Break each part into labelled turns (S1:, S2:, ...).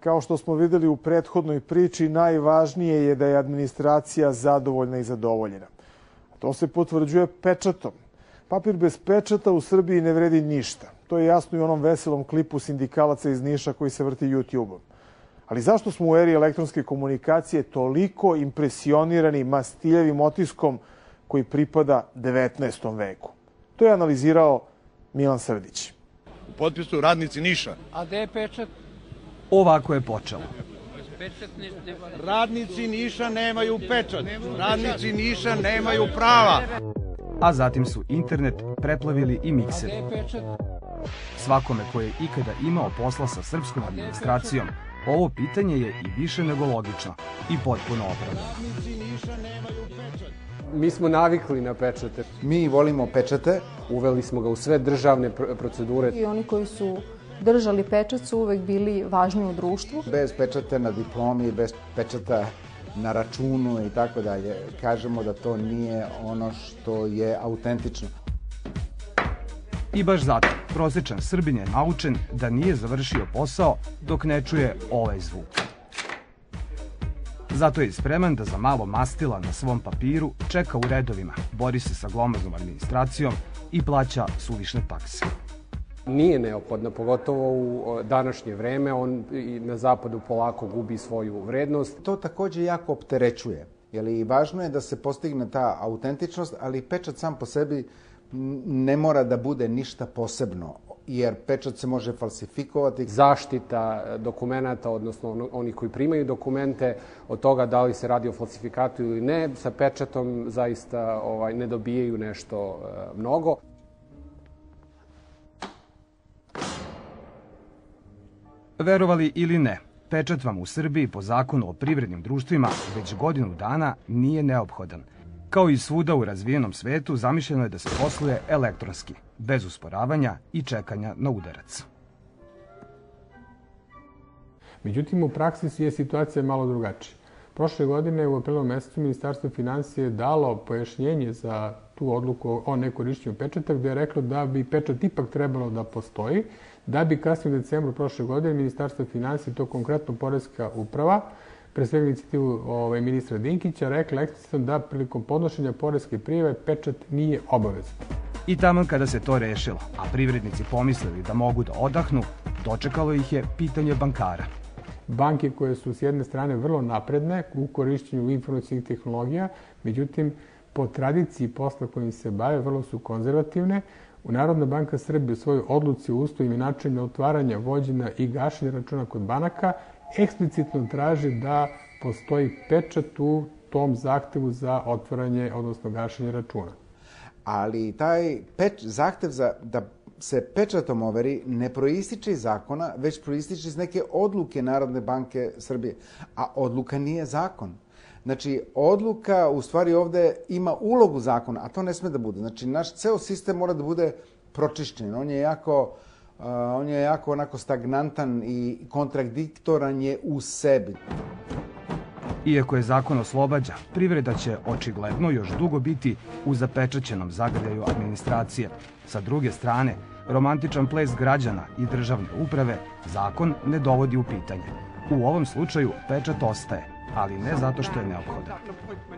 S1: Kao što smo videli u prethodnoj priči, najvažnije je da je administracija zadovoljna i zadovoljena. To se potvrđuje pečatom. Papir bez pečata u Srbiji ne vredi ništa. To je jasno i u onom veselom klipu sindikalaca iz Niša koji se vrti YouTube-om. Ali zašto smo u eri elektronske komunikacije toliko impresionirani mastiljevim otiskom koji pripada 19. veku? To je analizirao Milan Srdić.
S2: U potpisu radnici Niša.
S3: A gde je pečat?
S4: Ovako je počelo.
S2: Radnici Niša nemaju pečat. Radnici Niša nemaju prava.
S4: A zatim su internet preplavili i mikseri. Svakome ko je ikada imao posla sa srpskom administracijom, ovo pitanje je i više nego logično i potpuno opravdano.
S3: Mi smo navikli na pečate.
S5: Mi volimo pečate.
S3: Uveli smo ga u sve državne procedure.
S6: I oni koji su držali pečat su uvek bili važni u društvu.
S5: Bez pečata na diplomi, bez pečata na računu i tako dalje. Kažemo da to nije ono što je autentično.
S4: I baš zato, prosečan Srbin je naučen da nije završio posao dok ne čuje ovaj zvuk. Zato je spreman da za malo mastila na svom papiru čeka u redovima, bori se sa glomaznom administracijom i plaća suvišne takse.
S3: Nije neophodno, pogotovo u današnje vreme. On i na zapadu polako gubi svoju vrednost.
S5: To takođe jako opterećuje. I važno je da se postigne ta autentičnost, ali pečat sam po sebi ne mora da bude ništa posebno, jer pečat se može falsifikovati.
S3: Zaštita dokumenata, odnosno oni koji primaju dokumente, od toga da li se radi o falsifikatu ili ne, sa pečatom zaista ne dobijaju nešto mnogo.
S4: Verovali ili ne, pečat vam u Srbiji po zakonu o privrednim društvima već godinu dana nije neophodan. Kao i svuda u razvijenom svetu, zamišljeno je da se posluje elektronski, bez usporavanja i čekanja na udarac.
S7: Međutim, u praksi je situacija malo drugačija. Prošle godine u aprilu mesecu Ministarstvo finansije dalo pojašnjenje za tu odluku o nekorišćenju pečata, gde je reklo da bi pečat ipak trebalo da postoji, da bi kasnije u decembru prošle godine Ministarstvo finansije, to konkretno Poreska uprava, pre svega inicijativu ministra Dinkića, rekla eksplicitno da prilikom podnošenja poreske prijave pečat nije obavezan.
S4: I taman kada se to rešilo, a privrednici pomislili da mogu da odahnu, dočekalo ih je pitanje bankara.
S7: Banke koje su s jedne strane vrlo napredne u korišćenju informacijnih tehnologija, međutim, po tradiciji posla kojim se bave, vrlo su konzervativne. Narodna banka Srbije u svojoj odluci o uslovima i načinu otvaranja, vođenja i gašenja računa kod banaka eksplicitno traži da postoji pečat u tom zahtevu za otvaranje, odnosno gašenje računa.
S5: Ali taj zahtev da se pečatom overi ne proističe iz zakona, već proističe iz neke odluke Narodne banke Srbije. A odluka nije zakon. Znači, odluka u stvari ovde ima ulogu zakona, a to ne sme da bude. Znači, naš ceo sistem mora da bude pročišćen. On je jako onako stagnantan i kontradiktoran je u sebi.
S4: Iako je zakon oslobađa, privreda će očigledno još dugo biti u zapečaćenom zagrljaju administracije. Sa druge strane, romantičan ples građana i državne uprave zakon ne dovodi u pitanje. U ovom slučaju pečat ostaje, ali ne zato što je neophodan.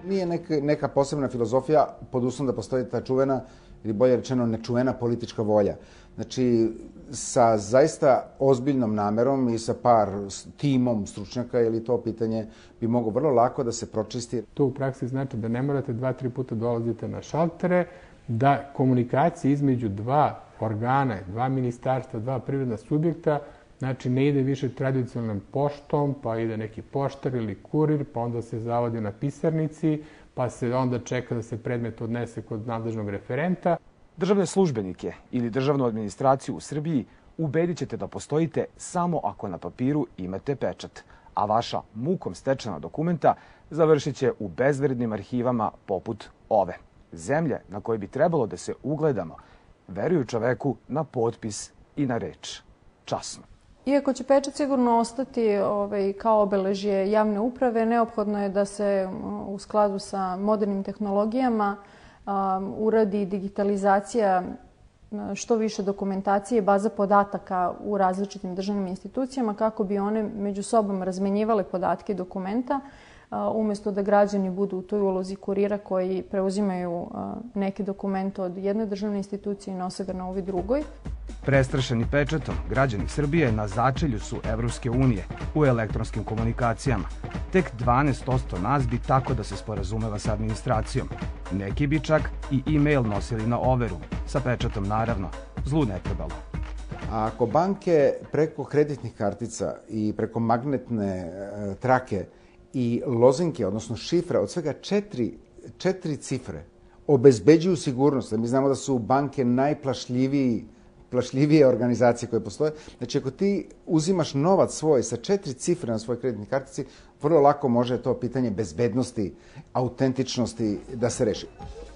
S5: Nije neka posebna filozofija pod uslovom da postoji ta čuvena, ili bolje rečeno nečuvena politička volja. Znači, sa zaista ozbiljnom namerom i sa par timom stručnjaka, ili to pitanje bi moglo vrlo lako da se pročisti.
S7: To u praksi znači da ne morate 2-3 puta dolazite na šaltere, da komunikacija između dva organa, dva ministarstva, dva privredna subjekta, znači ne ide više tradicionalnom poštom, pa ide neki poštar ili kurir, pa onda se zavodi na pisarnici, pa se onda čeka da se predmet odnese kod nadležnog referenta.
S4: Državne službenike ili državnu administraciju u Srbiji ubedit ćete da postojite samo ako na papiru imate pečat, a vaša mukom stečena dokumenta završit će u bezvrednim arhivama poput ove. Zemlje na koje bi trebalo da se ugledamo veruju čoveku na potpis i na reč. Časno.
S6: Iako će pečat sigurno ostati kao obeležje javne uprave, neophodno je da se u skladu sa modernim tehnologijama uradi digitalizacija što više dokumentacije i baza podataka u različitim državnim institucijama kako bi one među sobom razmenjivale podatke i dokumenta, umjesto da građani budu u toj ulozi kurira koji preuzimaju neke dokumente od jedne državne institucije i nose ga na ovi drugoj.
S4: Prestrašeni pečatom, građani Srbije na začelju su Evropske unije u elektronskim komunikacijama. Tek 12% nas bi tako da se sporazumeva sa administracijom. Neki bi čak i e-mail nosili na overu, sa pečatom naravno. Zlu ne trebalo.
S5: A ako banke preko kreditnih kartica i preko magnetne trake i lozinke, odnosno šifra od svega 4 cifre obezbeđuju sigurnost, mi znamo da su banke najplašljivije organizacije koje postoje. Znači, ako ti uzimaš novac svoj sa 4 cifre na svojoj kreditnoj kartici, vrlo lako može to pitanje bezbednosti, autentičnosti da se reši.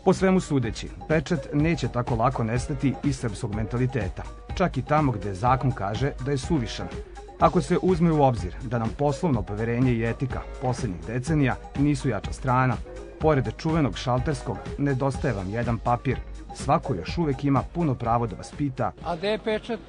S4: Po svemu sudeći, pečat neće tako lako nestati iz srpskog mentaliteta, čak i tamo gde zakon kaže da je suvišan. Ako se uzme u obzir da nam poslovno poverenje i etika poslednjih decenija nisu jača strana, pored čuvenog šalterskog nedostaje vam jedan papir. Svako još uvek ima puno pravo da vas pita:
S2: A gde je pečat?